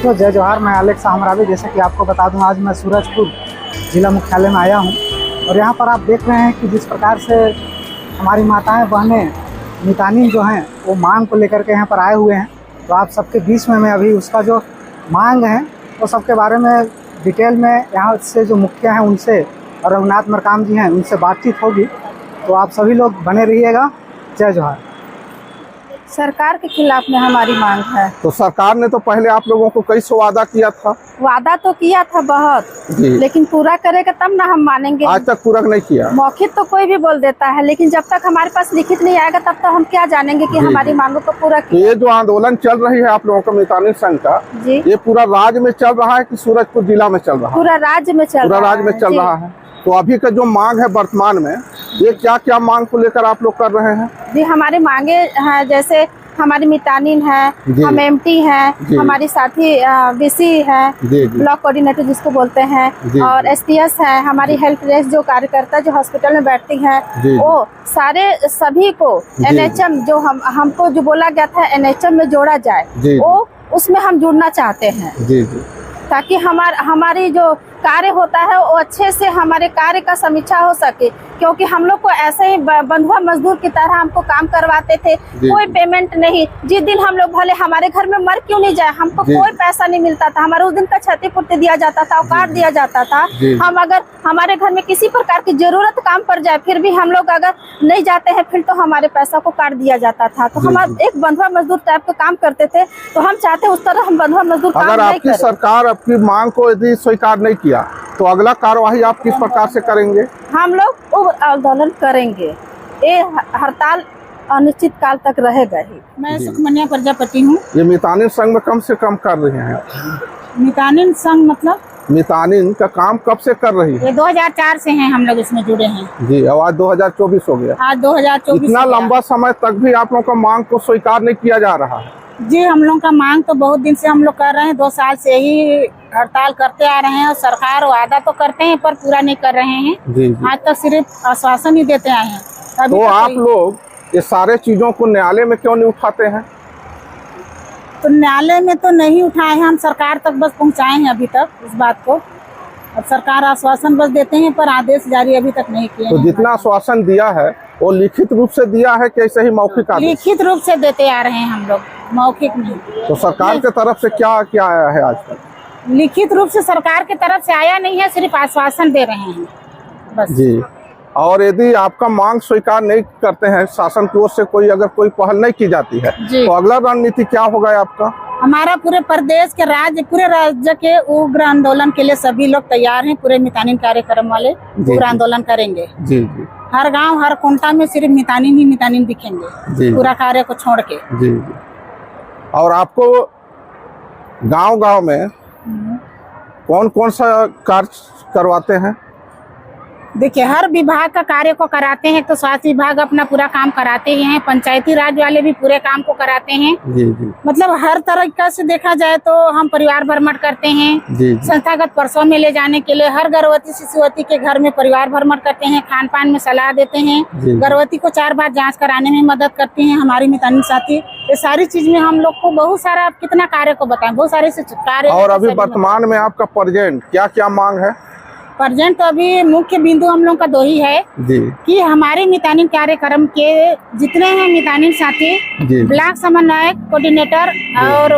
दोस्तों जय जोहार, मैं अलेक्स हमरावी। जैसे कि आपको बता दूं, आज मैं सूरजपुर जिला मुख्यालय में आया हूं और यहां पर आप देख रहे हैं कि जिस प्रकार से हमारी माताएं बहनें मितानिन जो हैं वो मांग को लेकर के यहां पर आए हुए हैं। तो आप सबके बीच में मैं अभी उसका जो मांग है वो सबके बारे में डिटेल में यहाँ से जो मुखिया हैं उनसे और रघुनाथ मरकाम जी हैं उनसे बातचीत होगी। तो आप सभी लोग बने रहिएगा। जय जोहार। सरकार के खिलाफ में हमारी मांग है। तो सरकार ने तो पहले आप लोगों को कई सौ वादा किया था। वादा तो किया था बहुत, लेकिन पूरा करेगा तब ना हम मानेंगे। आज तक पूरा नहीं किया। मौखिक तो कोई भी बोल देता है, लेकिन जब तक हमारे पास लिखित नहीं आएगा तब तक हम क्या जानेंगे कि हमारी मांगों को पूरा किया। ये जो आंदोलन चल रही है आप लोगों का मितानिन संघ का, ये पूरा राज्य में चल रहा है कि सूरजपुर जिला में चल रहा है? पूरा राज्य में चल रहा है। तो अभी का जो मांग है वर्तमान में, ये क्या क्या मांग को लेकर आप लोग कर रहे हैं? जी, हमारे मांगे हैं जैसे हमारी मितानिन है, हम एमटी हैं, हमारी साथी बीसी है, ब्लॉक कोऑर्डिनेटर जिसको बोलते हैं, और एसपीएस है, हमारी हेल्प डेस्क जो कार्यकर्ता जो हॉस्पिटल में बैठती हैं, वो सारे सभी को एनएचएम जो हमको जो बोला गया था एनएचएम में जोड़ा जाए, वो उसमें हम जुड़ना चाहते हैं ताकि हमारी जो कार्य होता है वो अच्छे से हमारे कार्य का समीक्षा हो सके। क्योंकि हम लोग को ऐसे ही बंधुआ मजदूर की तरह हमको काम करवाते थे, कोई पेमेंट नहीं। जिस दिन हम लोग भले हमारे घर में मर क्यों नहीं जाए, हमको कोई पैसा नहीं मिलता था। हमारे उस दिन का क्षतिपूर्ति दिया जाता था, अवकाश दिया जाता था। हम अगर हमारे घर में किसी प्रकार की जरूरत काम पड़ जाए फिर भी हम लोग अगर नहीं जाते हैं फिर तो हमारे पैसा को काट दिया जाता था। तो हम एक बंधुआ मजदूर टाइप का काम करते थे। तो हम चाहते उस तरह हम बंधुआ मजदूर काम नहीं करें। सरकार आपकी मांग को यदि स्वीकार नहीं किया तो अगला कार्यवाही आप किस प्रकार से करेंगे? हम लोग आंदोलन करेंगे। ये हड़ताल अनिश्चित काल तक रहेगा ही। मैं सुखमनिया प्रजापति हूँ। ये मितानिन संघ में कम से कम कर रहे हैं? मितानिन संघ मतलब मितानिन का काम कब से कर रही है? ये 2004 से हैं हम लोग इसमें जुड़े हैं। जी, और आज 2024 हो गया। आज 2024 इतना लंबा समय तक भी आप लोगों का मांग को स्वीकार नहीं किया जा रहा है? जी, हम लोग का मांग तो बहुत दिन से हम लोग कर रहे हैं। 2 साल से ही हड़ताल करते आ रहे हैं और सरकार वादा तो करते हैं पर पूरा नहीं कर रहे हैं। आज तक सिर्फ आश्वासन ही देते आए हैं। तो आप लोग ये सारे चीजों को न्यायालय में क्यों नहीं उठाते हैं? तो न्यायालय में तो नहीं उठाए हैं, हम सरकार तक बस पहुंचाए हैं अभी तक इस बात को। अब सरकार आश्वासन बस देते हैं पर आदेश जारी अभी तक नहीं किए। तो जितना आश्वासन दिया है वो लिखित रूप से दिया है कि ऐसे ही मौखिक आदेश? लिखित रूप से देते आ रहे हैं हम लोग, मौखिक नहीं। तो सरकार की तरफ से क्या क्या आया है आज तक? लिखित रूप से सरकार की तरफ से आया नहीं है, सिर्फ आश्वासन दे रहे हैं बस। जी, और यदि आपका मांग स्वीकार नहीं करते हैं शासन की ओर से, कोई अगर कोई पहल नहीं की जाती है तो अगला रणनीति क्या होगा आपका? हमारा पूरे प्रदेश के पूरे राज्य के उग्र आंदोलन के लिए सभी लोग तैयार हैं। पूरे मितानिन कार्यक्रम वाले उग्र आंदोलन करेंगे। जी जी, हर गांव हर कोंटा में सिर्फ मितानिन ही मितानिन दिखेंगे, पूरा कार्य को छोड़ के। जी जी। और आपको गांव-गांव में कौन कौन सा कार्य करवाते हैं? देखिए, हर विभाग का कार्य को कराते हैं। तो स्वास्थ्य विभाग अपना पूरा काम कराते ही हैं, पंचायती राज वाले भी पूरे काम को कराते हैं। जी जी। मतलब हर तरीका से देखा जाए तो हम परिवार भ्रमण करते हैं। जी जी। संस्थागत प्रसव में ले जाने के लिए हर गर्भवती शिशुवती के घर में परिवार भ्रमण करते हैं, खान पान में सलाह देते हैं, गर्भवती को 4 बार जाँच कराने में मदद करते हैं हमारी मितानिन साथी। ये सारी चीज में हम लोग को बहुत सारा, आप कितना कार्य को बताएं, बहुत सारे से कार्य। और अभी वर्तमान में आपका प्रेजेंट क्या क्या मांग है? प्रेजेंट तो अभी मुख्य बिंदु हम लोग का 2 ही है कि हमारे मितानिन कार्यक्रम के जितने हैं मितानिन साथी, ब्लॉक समन्वयक कोऑर्डिनेटर और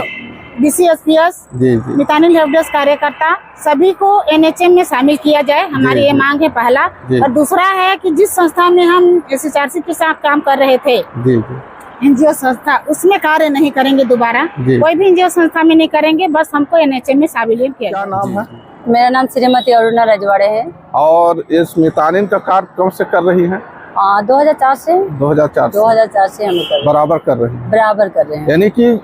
बीसीएसपीएस, मितानिन हेल्प डेस्क कार्यकर्ता, सभी को एनएचएम में शामिल किया जाए। हमारी ये मांग है पहला। और दूसरा है कि जिस संस्था में हम एसएचआरसी के साथ काम कर रहे थे, एनजीओ संस्था, उसमें कार्य नहीं करेंगे दोबारा। कोई भी एनजीओ संस्था में नहीं करेंगे, बस हमको एनएचएम में शामिल किया। क्या नाम है? मेरा नाम श्रीमती अरुणा रजवाड़े है। और इस मितानिन का कार्य कब से कर रही है? 2004 से। 2004 से हम बराबर कर रहे हैं। बराबर कर रहे हैं। यानी कि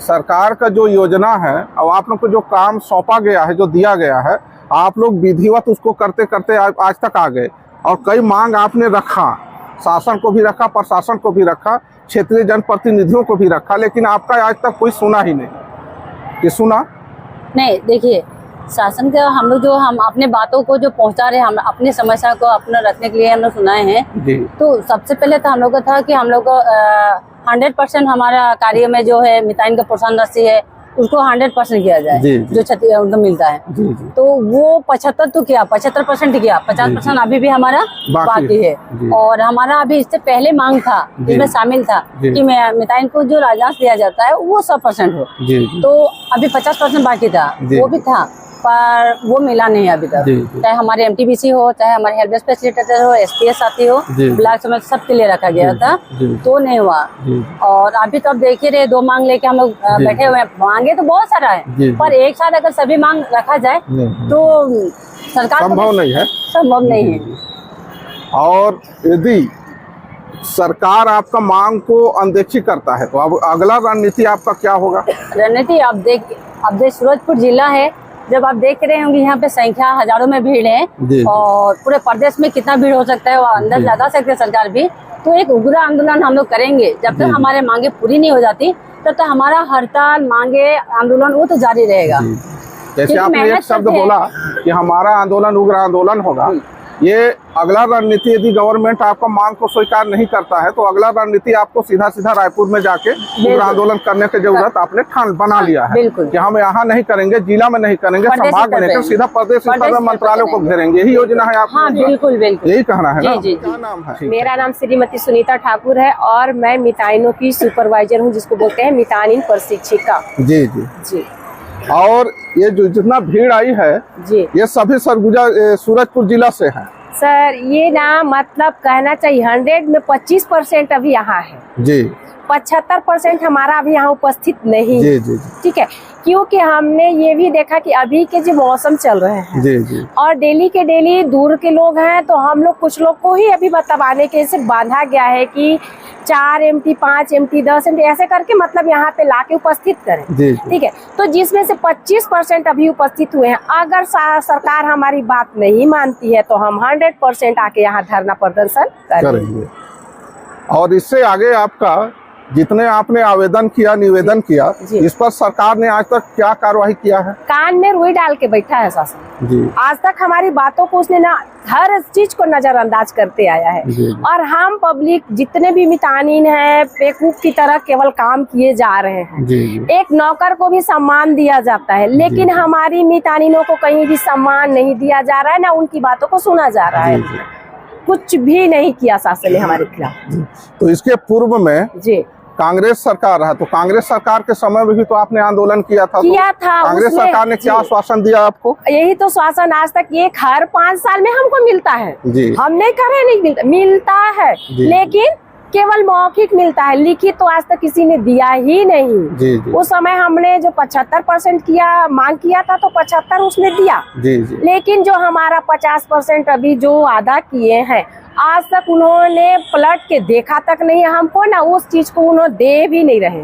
सरकार का जो योजना है और आप लोग को जो काम सौंपा गया है, जो दिया गया है, आप लोग विधिवत उसको करते करते आज तक आ गए। और कई मांग आपने रखा, शासन को भी रखा, प्रशासन को भी रखा, क्षेत्रीय जनप्रतिनिधियों को भी रखा, लेकिन आपका आज तक कोई सुना ही नहीं। ये सुना नहीं। देखिए, शासन का हम अपने बातों को जो पहुंचा रहे हैं, हम अपनी समस्या को अपना रखने के लिए हम लोग सुनाए हैं। तो सबसे पहले तो हम लोग का था कि हम लोग को 100% हमारा कार्य में जो है मितानिन का प्रोत्साहन राशि है उसको 100% किया जाए, जो क्षति उनको मिलता है। तो वो 75 तो किया, 75% किया, 50% अभी भी हमारा बाकी है। और हमारा अभी इससे पहले मांग था, इसमें शामिल था कि मितानिन को जो राजस्व दिया जाता है वो 100% हो। तो अभी 50% बाकी था, वो भी था, पर वो मिला नहीं अभी तक। चाहे हमारे MTBC हो, चाहे हमारे हेल्थ फैसिलिटेटर हो, SPS साथी हो, ब्लॉक समय सबके लिए रखा गया था, तो नहीं हुआ। और अभी तो अब देखिए रहे, 2 मांग लेके हम लोग बैठे हुए हैं। मांगे तो बहुत सारा है, पर एक साथ अगर सभी मांग रखा जाए तो सरकार संभव नहीं है, संभव नहीं है। और यदि सरकार आपका मांग को अनदेखी करता है तो अब अगला रणनीति आपका क्या होगा? रणनीति अब देख सूरजपुर जिला है, जब आप देख रहे होंगे यहाँ पे संख्या हजारों में भीड़ है, और पूरे प्रदेश में कितना भीड़ हो सकता है वो अंदाज लगा सकते हैं सरकार भी। तो एक उग्र आंदोलन हम लोग करेंगे, जब तक हमारे मांगे पूरी नहीं हो जाती तब तक हमारा हड़ताल, मांगे, आंदोलन वो तो जारी रहेगा। जैसे आपने एक शब्द बोला कि हमारा आंदोलन उग्र आंदोलन होगा, ये अगला रणनीति यदि गवर्नमेंट आपका मांग को स्वीकार नहीं करता है तो अगला रणनीति आपको सीधा सीधा रायपुर में जाके उग्र आंदोलन करने की जरूरत आपने ठान बना लिया है कि हम यहाँ नहीं करेंगे, जिला में नहीं करेंगे, संभाग में नहीं, सीधा प्रदेश स्तर में मंत्रालयों को घेरेंगे। यही योजना है आपका? बिल्कुल बिल्कुल, यही कहना है ना? क्या नाम है? मेरा नाम श्रीमती सुनीता ठाकुर है और मैं मितानिनों की सुपरवाइजर हूँ, जिसको बोलते हैं मितानिन प्रशिक्षिका। जी जी जी। और ये जो जितना भीड़ आई है जी, ये सभी सरगुजा सूरजपुर जिला से है? सर ये ना मतलब कहना चाहिए 100 में 25% अभी यहाँ है जी, 75% हमारा अभी यहाँ उपस्थित नहीं जी, जी, जी। ठीक है, क्योंकि हमने ये भी देखा कि अभी के जो मौसम चल रहे हैं जी, जी। और डेली के डेली दूर के लोग हैं, तो हम लोग कुछ लोग को ही अभी मतलब आने के से बांधा गया है कि 4 MT, 5 MT, 10 MT ऐसे करके मतलब यहाँ पे लाके उपस्थित करें। ठीक है, तो जिसमें से 25% अभी उपस्थित हुए हैं। अगर सरकार हमारी बात नहीं मानती है तो हम 100% आके यहाँ धरना प्रदर्शन करेंगे। और इससे आगे आपका जितने आपने आवेदन किया, निवेदन किया, इस पर सरकार ने आज तक क्या कार्रवाई किया है? कान में रुई डाल के बैठा है शासन जी। आज तक हमारी बातों को उसने ना हर चीज को नजरअंदाज करते आया है और हम पब्लिक जितने भी मितानिन है बेवकूफ की तरह केवल काम किए जा रहे हैं। एक नौकर को भी सम्मान दिया जाता है, लेकिन हमारी मितानिनों को कहीं भी सम्मान नहीं दिया जा रहा है, ना उनकी बातों को सुना जा रहा है। कुछ भी नहीं किया शासन ने हमारे खिलाफ। तो इसके पूर्व में जी कांग्रेस सरकार रहा, तो कांग्रेस सरकार के समय में भी तो आपने आंदोलन किया था। कांग्रेस सरकार ने क्या आश्वासन दिया आपको? यही तो शासन आज तक ये हर 5 साल में हमको मिलता है जी। हम नहीं कर रहे, नहीं मिलता है, लेकिन केवल मौखिक मिलता है, लिखित तो आज तक किसी ने दिया ही नहीं जी, जी। उस समय हमने जो 75% किया मांग किया था तो 75 उसने दिया जी, जी। लेकिन जो हमारा 50% अभी जो अदा किए हैं आज तक उन्होंने पलट के देखा तक नहीं हमको, ना उस चीज को उन्होंने दे भी नहीं रहे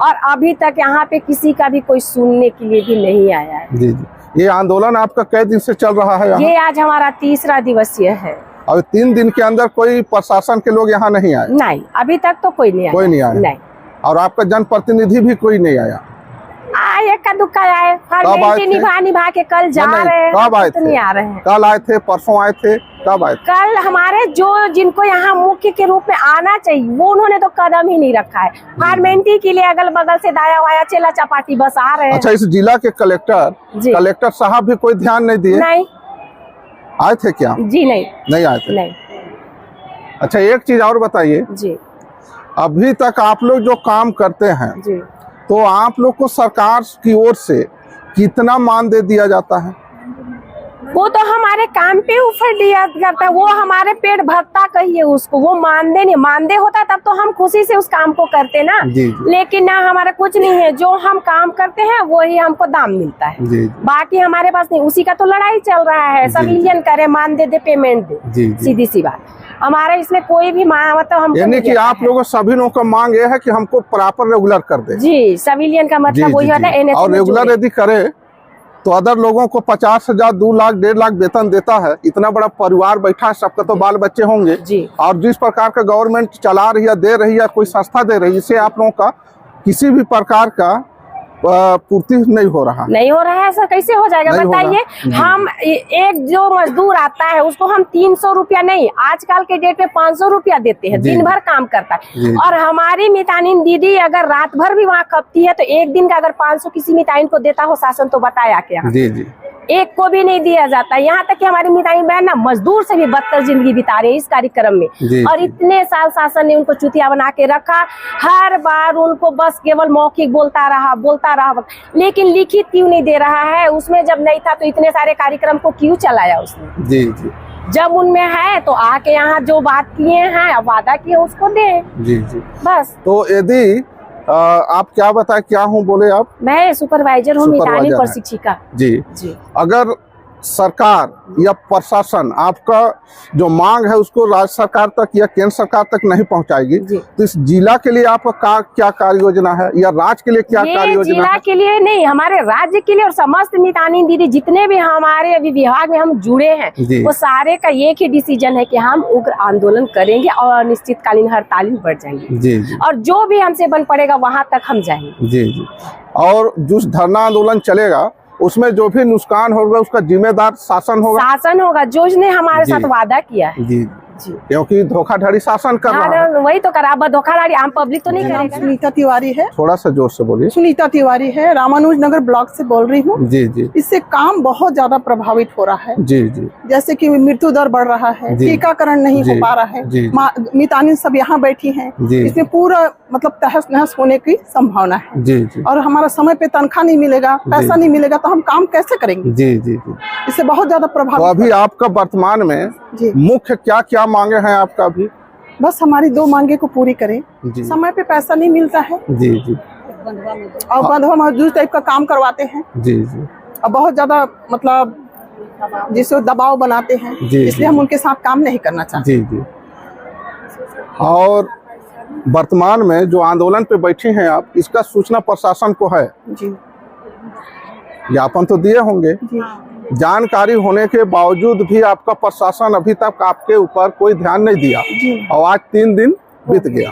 और अभी तक यहाँ पे किसी का भी कोई सुनने के लिए भी नहीं आया है जी, जी। ये आंदोलन आपका कई दिन से चल रहा है? ये आज हमारा 3रा दिवसीय है। और 3 दिन के अंदर कोई प्रशासन के लोग यहाँ नहीं आए? नहीं, अभी तक तो कोई नहीं आया। कोई नहीं आया? नहीं। और आपका जनप्रतिनिधि भी कोई नहीं आया? आए का दुक्का आए, निभा के कल जा रहे हैं। कब आए थे? नहीं आ रहे हैं। कल आए थे, परसों आए थे, कब आए थे? कल हमारे जो जिनको यहाँ मुख्य के रूप में आना चाहिए वो उन्होंने तो कदम ही नहीं रखा है। फॉर्मेलिटी के लिए अगल बगल से दाया वाया चेला चपाटी बस आ रहे हैं। अच्छा, इस जिला के कलेक्टर साहब भी कोई ध्यान नहीं दिए? नहीं आए थे क्या? जी नहीं आए थे। नहीं। अच्छा, एक चीज और बताइए जी, अभी तक आप लोग जो काम करते हैं जी, तो आप लोग को सरकार की ओर से कितना मानदेय दिया जाता है? वो तो हमारे काम पे ऊपर दिया जाता है, वो हमारे पेट भरता कहिए उसको, वो मानदेय नहीं। मानदेय होता तब तो हम खुशी से उस काम को करते ना जी, जी। लेकिन ना हमारा कुछ नहीं है, जो हम काम करते हैं वही हमको दाम मिलता है जी, जी। बाकी हमारे पास नहीं। उसी का तो लड़ाई चल रहा है, सिविलियन करे, मानदेय दे, पेमेंट दे, सीधी सी बात। हमारा इसमें कोई भी मतलब हम यानी कि आप लोगों सभी लोगों का मांग ये है कि हमको प्रॉपर रेगुलर कर दे जी। सिविलियन का मतलब वही होता है। और रेगुलर यदि करे तो अदर लोगों को 50,000, 2 लाख, 1.5 लाख वेतन देता है। इतना बड़ा परिवार बैठा है, सबका तो बाल बच्चे होंगे जी। और जिस प्रकार का गवर्नमेंट चला रही है, दे रही है, कोई संस्था दे रही है, इससे आप लोगों का किसी भी प्रकार का पूर्ति नहीं हो रहा है सर। कैसे हो जाएगा बताइए। हम एक जो मजदूर आता है उसको हम 300 रुपया नहीं, आजकल के डेट में 500 रुपया देते हैं, दिन भर काम करता है। और हमारी मितानिन दीदी अगर रात भर भी वहाँ खपती है तो एक दिन का अगर 500 किसी मितानिन को देता हो शासन तो बताया क्या, एक को भी नहीं दिया जाता। यहाँ तक कि हमारी मितानिन बहन ना मजदूर से भी बदतर जिंदगी बिता रहे हैं इस कार्यक्रम में। और इतने साल शासन ने उनको चुतिया बना के रखा, हर बार उनको बस केवल मौखिक बोलता रहा, लेकिन लिखित क्यों नहीं दे रहा है। उसमें जब नहीं था तो इतने सारे कार्यक्रम को क्यों चलाया उसने। जी जी। जब उनमें है तो आके यहाँ जो बात किए हैं, वादा किए उसको दे। जी जी। बस। तो यदि आप क्या बताए, क्या हूँ बोले आप? मैं सुपरवाइजर हूँ, मितानिन प्रशिक्षिका। जी जी। अगर सरकार या प्रशासन आपका जो मांग है उसको राज्य सरकार तक या केंद्र सरकार तक नहीं पहुंचाएगी तो इस जिला के लिए आपका क्या कार्य योजना है या राज्य के लिए क्या कार्य योजना है? जिला के लिए नहीं, हमारे राज्य के लिए और समस्त मितानिन दीदी जितने भी हमारे अभी विभाग में हम जुड़े हैं वो सारे का एक ही डिसीजन है कि हम उग्र आंदोलन करेंगे और अनिश्चितकालीन हड़ताल में बढ़ जाएंगे। जी। और जो भी हमसे बन पड़ेगा वहाँ तक हम जाएंगे। जी जी। और जो धरना आंदोलन चलेगा उसमें जो भी नुकसान होगा उसका जिम्मेदार शासन होगा, जो उसने हमारे साथ वादा किया है। जी जी। क्योंकि धोखाधड़ी शासन कर रहा है। वही तो करा, धोखाधड़ी आम पब्लिक तो नहीं करेगा। सुनीता तिवारी है, थोड़ा सा जोर से बोलिए। सुनीता तिवारी है, रामानुज नगर ब्लॉक से बोल रही हूँ। जी जी। इससे काम बहुत ज्यादा प्रभावित हो रहा है। जी जी। जैसे कि मृत्यु दर बढ़ रहा है, टीकाकरण नहीं हो पा रहा है, मितानिन सब यहाँ बैठी है, इसमें पूरा मतलब तहस नहस होने की संभावना है। जी जी। और हमारा समय पे तनख्वाह नहीं मिलेगा, पैसा नहीं मिलेगा तो हम काम कैसे करेंगे। जी जी जी। इससे बहुत ज्यादा प्रभावित। तो अभी आपका वर्तमान में मुख्य क्या क्या मांगे हैं आपका? अभी बस हमारी 2 मांगे को पूरी करें। समय पे पैसा नहीं मिलता है। जी जी। और बंधुआ मजदूर टाइप का काम करवाते हैं। जी जी। और बहुत ज्यादा मतलब जिसको दबाव बनाते हैं, इसलिए हम उनके साथ काम नहीं करना चाहते। जी जी। और वर्तमान में जो आंदोलन पे बैठी हैं आप, इसका सूचना प्रशासन को है? जी। ज्ञापन तो दिए होंगे। जी। जानकारी होने के बावजूद भी आपका प्रशासन अभी तक आपके ऊपर कोई ध्यान नहीं दिया और आज 3 दिन बीत गया।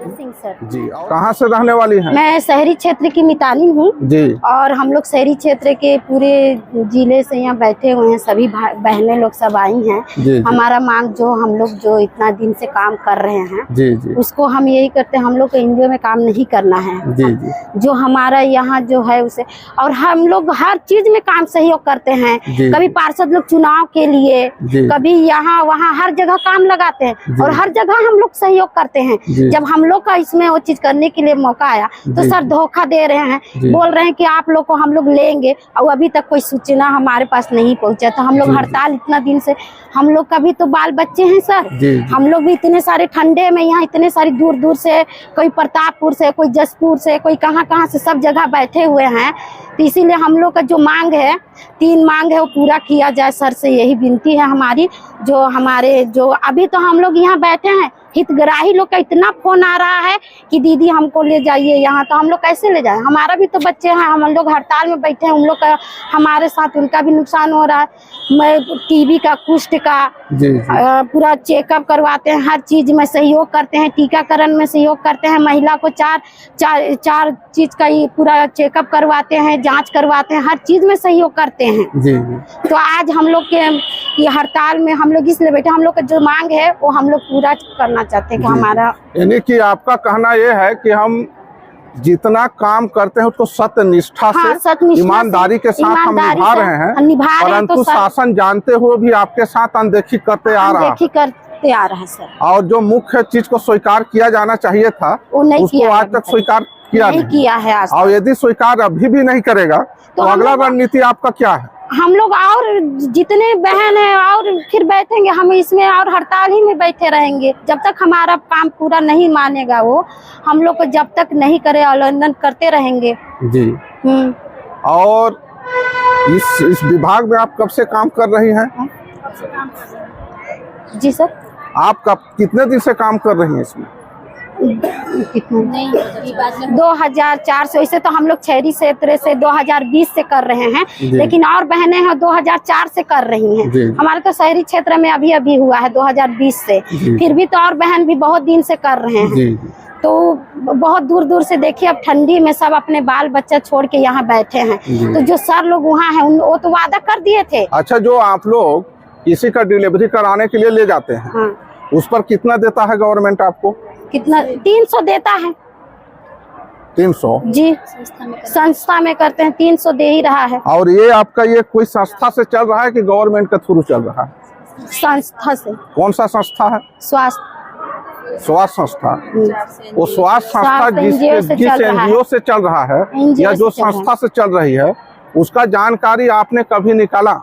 सिंह सर। जी। कहाँ से रहने वाली हैं? मैं शहरी क्षेत्र की मितानिन हूँ जी। और हम लोग शहरी क्षेत्र के पूरे जिले से यहाँ बैठे हुए हैं, सभी बहनें लोग सब आई हैं। हमारा मांग जो हम लोग जो इतना दिन से काम कर रहे हैं जी जी। उसको हम यही करते हैं, हम लोग को एनजीओ में काम नहीं करना है जी जी। जो हमारा यहाँ जो है उसे, और हम लोग हर चीज में काम सहयोग करते हैं। कभी पार्षद लोग चुनाव के लिए, कभी यहाँ वहाँ हर जगह काम लगाते हैं और हर जगह हम लोग सहयोग करते हैं। जब हम लोग का इसमें वो चीज करने के लिए मौका आया तो सर धोखा दे रहे हैं, बोल रहे हैं कि आप लोग को हम लोग लेंगे और अभी तक कोई सूचना हमारे पास नहीं पहुंचा। तो हम लोग हड़ताल इतना दिन से, हम लोग का भी तो बाल बच्चे हैं सर। हम लोग भी इतने सारे ठंडे में यहाँ इतने सारी दूर दूर से, कोई प्रतापपुर से, कोई जसपुर से, कोई कहाँ से, सब जगह बैठे हुए हैं। तो इसीलिए हम लोग का जो मांग है, 3 मांग है, वो पूरा किया जाए सर से, यही विनती है हमारी। जो हमारे जो अभी तो हम लोग यहाँ बैठे हैं, हितग्राही लोग का इतना फोन आ रहा है कि दीदी हमको ले जाइए यहाँ, तो हम लोग कैसे ले जाएं? हमारा भी तो बच्चे हैं, हम लोग हड़ताल में बैठे हैं, उन लोग का हमारे साथ उनका भी नुकसान हो रहा है। मैं टीबी का, कुष्ठ का पूरा चेकअप करवाते हैं, हर चीज में सहयोग करते हैं, टीकाकरण में सहयोग करते हैं, महिला को चार चीज का ही पूरा चेकअप करवाते हैं, जांच करवाते हैं, हर चीज में सहयोग करते हैं जी। तो आज हम लोग के ये हड़ताल में हम लोग इसलिए बैठे, हम लोग का जो मांग है वो हम लोग पूरा करना चाहते हैं कि हमारा, यानी कि आपका कहना यह है कि हम जितना काम करते हैं उसको सत्य निष्ठा से, ईमानदारी के साथ हम निभा रहे हैं, परंतु शासन जानते हुए भी आपके साथ अनदेखी करते आ रहा है सर। और जो मुख्य चीज को स्वीकार किया जाना चाहिए था उसको आज तक स्वीकार नहीं किया है। और यदि स्वीकार अभी भी नहीं करेगा तो अगला रणनीति आपका क्या है? हम लोग और जितने बहन हैं और फिर बैठेंगे, हम इसमें और हड़ताल ही में बैठे रहेंगे जब तक हमारा काम पूरा नहीं मानेगा वो, हम लोग को जब तक नहीं करे आंदोलन करते रहेंगे जी। और इस विभाग में आप कब से काम कर रही हैं? जी सर। आप कितने दिन से काम कर रही हैं इसमें? 2004 से, वैसे तो हम लोग शहरी क्षेत्र से 2020 से कर रहे हैं, लेकिन और बहनें हैं 2004 से कर रही हैं। हमारे तो शहरी क्षेत्र में अभी हुआ है 2020 से, फिर भी तो और बहन भी बहुत दिन से कर रहे हैं। तो बहुत दूर दूर से देखिए, अब ठंडी में सब अपने बाल बच्चा छोड़ के यहाँ बैठे हैं। तो जो सर लोग वहाँ हैं वो तो वादा कर दिए थे। अच्छा, जो आप लोग किसी का डिलीवरी कराने के लिए ले जाते हैं, हाँ। उस पर कितना देता है गवर्नमेंट आपको? कितना? 300 देता है। 300 जी, संस्था में करते हैं, 300 दे ही रहा है। और ये आपका ये कोई संस्था से चल रहा है कि गवर्नमेंट के थ्रू चल रहा है? संस्था से। कौन सा संस्था है? स्वास्थ्य संस्था। वो स्वास्थ्य संस्था जिस एनजीओ से चल रहा है या जो संस्था से चल रही है, उसका जानकारी आपने कभी निकाला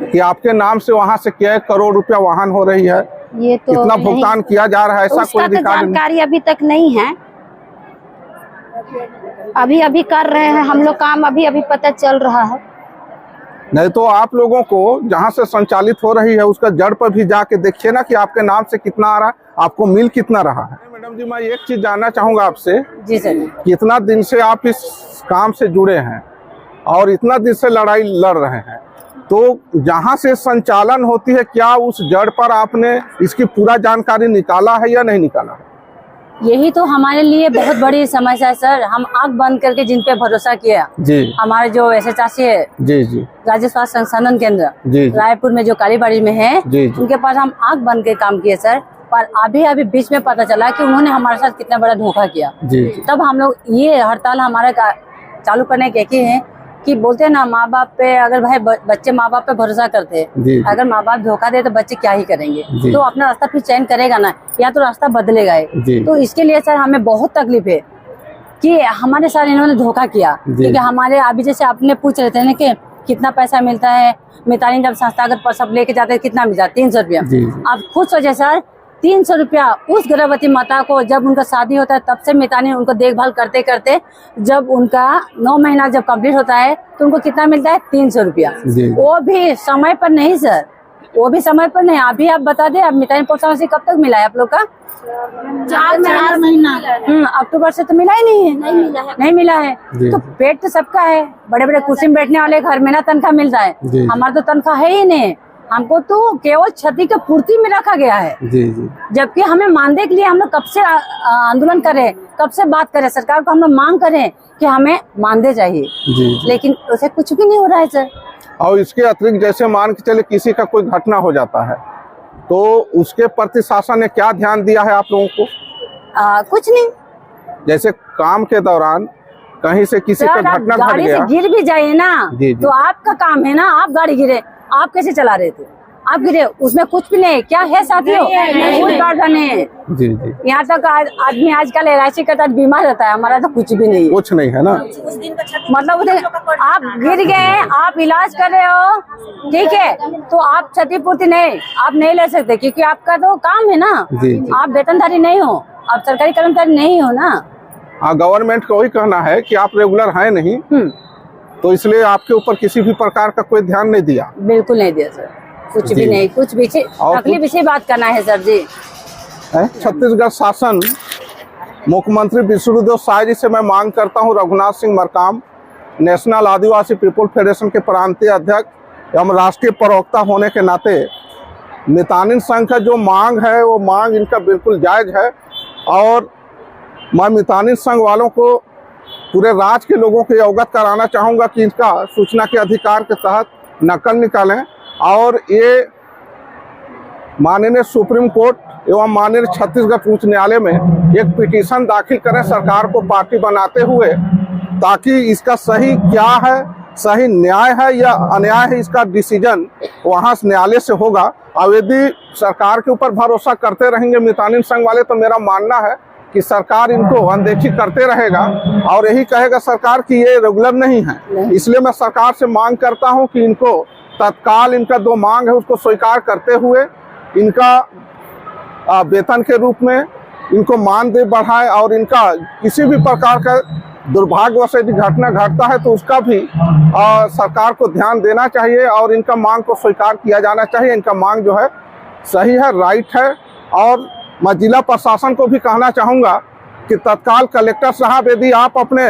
कि आपके नाम से वहाँ से क्या करोड़ रुपया वाहन हो रही है, ये तो कितना भुगतान किया जा रहा है, ऐसा कोई तो जानकारी अभी तक नहीं है। अभी कर रहे हैं हम लोग काम, अभी पता चल रहा है। नहीं तो आप लोगों को जहाँ से संचालित हो रही है उसका जड़ पर भी जाके देखिए ना कि आपके नाम से कितना आ रहा है, आपको मिल कितना रहा है। मैडम जी, मैं एक चीज जानना चाहूंगा आपसे। जी सर। कितना दिन से आप इस काम से जुड़े हैं और इतना दिन से लड़ाई लड़ रहे हैं, तो जहाँ से संचालन होती है, क्या उस जड़ पर आपने इसकी पूरा जानकारी निकाला है या नहीं निकाला है? यही तो हमारे लिए बहुत बड़ी समस्या है सर। हम आंख बंद करके जिन पे भरोसा किया जी, हमारे जो SHRC है जी जी, राज्य स्वास्थ्य संसाधन केंद्र जी, रायपुर में जो कालीबाड़ी में है, जी, जी, उनके पास हम आंख बंद के काम किए सर। पर अभी बीच में पता चला कि उन्होंने हमारे साथ कितना बड़ा धोखा किया। जी, तब हम लोग ये हड़ताल हमारा चालू करने के हैं कि बोलते हैं ना, माँ बाप पे अगर भाई बच्चे माँ बाप पे भरोसा करते हैं, अगर माँ बाप धोखा दे तो बच्चे क्या ही करेंगे, तो अपना रास्ता फिर चयन करेगा ना, या तो रास्ता बदलेगा। तो इसके लिए सर हमें बहुत तकलीफ है कि हमारे साथ इन्होंने धोखा किया। क्योंकि हमारे अभी जैसे आपने पूछ रहे थे ना कि कितना पैसा मिलता है, मितानिन जब संस्थागत सब लेके जाते हैं कितना मिलता है? 300 रुपया। आप खुद सोचे सर, 300 रुपया उस गर्भवती माता को जब उनका शादी होता है तब से मितानिन उनको देखभाल करते करते जब उनका 9 महीना जब कंप्लीट होता है तो उनको कितना मिलता है? 300 रुपया। वो भी समय पर नहीं सर, वो भी समय पर नहीं। अभी आप बता दें, अब मितानिन प्रोत्साहन राशि कब तक मिला है आप लोग का? 4 महीना। अक्टूबर से तो मिला ही नहीं है। नहीं मिला है। तो पेट तो सबका है, बड़े बड़े कुर्सी में बैठने वाले घर में ना तनख्वाह मिलता है, हमारा तो तनख्वाह है ही नहीं। हमको तो केवल क्षति के पूर्ति में रखा गया है। जबकि हमें मानदेय के लिए हम लोग कब से आंदोलन करें, कब से बात करें, सरकार को हम लोग मांग करें कि हमें मानदेय चाहिए, लेकिन उसे कुछ भी नहीं हो रहा है सर। और इसके अतिरिक्त जैसे मान के चले किसी का कोई घटना हो जाता है तो उसके प्रति शासन ने क्या ध्यान दिया है आप लोगों को? कुछ नहीं। जैसे काम के दौरान कहीं से किसी का घटना घट गया, से गिर भी जाइए ना, तो आपका काम है ना, आप गाड़ी गिरे, आप कैसे चला रहे थे, आप गिरे, उसमें कुछ भी नहीं। क्या है साथियों, फूल कार्ड बने हैं। यहाँ तक आदमी आजकल LIC करता बीमार रहता है, हमारा तो कुछ भी नहीं, कुछ नहीं है ना। मतलब आप गिर गए, आप इलाज कर रहे हो, ठीक है, तो आप क्षतिपूर्ति नहीं, आप नहीं ले सकते, क्योंकि आपका तो काम है ना। आप वेतनधारी नहीं हो, आप सरकारी कर्मचारी नहीं हो ना। हाँ, गवर्नमेंट का वही कहना है कि आप रेगुलर है नहीं, तो इसलिए आपके ऊपर किसी भी प्रकार का कोई ध्यान नहीं दिया। बिल्कुल नहीं दिया सर, कुछ भी नहीं। कुछ पीछे तकलीफ इसी बात करना है सर जी। छत्तीसगढ़ शासन मुख्यमंत्री विष्णुदेव साय जी से मैं मांग करता हूं, रघुनाथ सिंह मरकाम नेशनल आदिवासी पीपुल फेडरेशन के प्रांतीय अध्यक्ष एवं राष्ट्रीय प्रवक्ता होने के नाते मितानिन संघ का जो मांग है वो मांग इनका बिल्कुल जायज है। और मैं मितानिन संघ वालों को, पूरे राज्य के लोगों को अवगत कराना चाहूँगा कि इनका सूचना के अधिकार के तहत नकल निकालें और ये माननीय सुप्रीम कोर्ट एवं माननीय छत्तीसगढ़ उच्च न्यायालय में एक पिटीशन दाखिल करें सरकार को पार्टी बनाते हुए, ताकि इसका सही क्या है, सही न्याय है या अन्याय है, इसका डिसीजन वहाँ न्यायालय से होगा। और यदि सरकार के ऊपर भरोसा करते रहेंगे मितानिन संघ वाले, तो मेरा मानना है कि सरकार इनको अनदेखी करते रहेगा और यही कहेगा सरकार कि ये रेगुलर नहीं है। इसलिए मैं सरकार से मांग करता हूं कि इनको तत्काल इनका 2 मांग है उसको स्वीकार करते हुए इनका वेतन के रूप में इनको मानदेय बढ़ाए और इनका किसी भी प्रकार का दुर्भाग्यवश यदि घटना घटता है तो उसका भी सरकार को ध्यान देना चाहिए और इनका मांग को स्वीकार किया जाना चाहिए। इनका मांग जो है सही है, राइट है। और मैं जिला प्रशासन को भी कहना चाहूँगा कि तत्काल कलेक्टर साहब, यदि आप अपने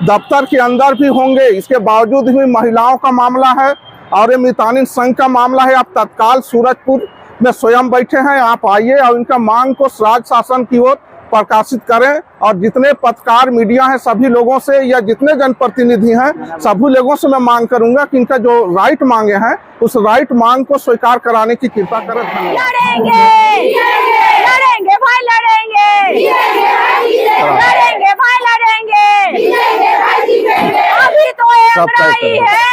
दफ्तर के अंदर भी होंगे, इसके बावजूद भी महिलाओं का मामला है और ये मितानिन संघ का मामला है, आप तत्काल सूरजपुर में स्वयं बैठे हैं। आप आइए और इनका मांग को राज्य शासन की ओर प्रकाशित करें, और जितने पत्रकार मीडिया हैं सभी लोगों से या जितने जनप्रतिनिधि हैं सभी लोगों से मैं मांग करूंगा कि इनका जो राइट मांगे हैं उस राइट मांग को स्वीकार कराने की कृपा करें। लड़ेंगे लड़ेंगे भाई लड़ेंगे लड़ेंगे भाई लड़ेंगे। अभी तो एक लड़ाई है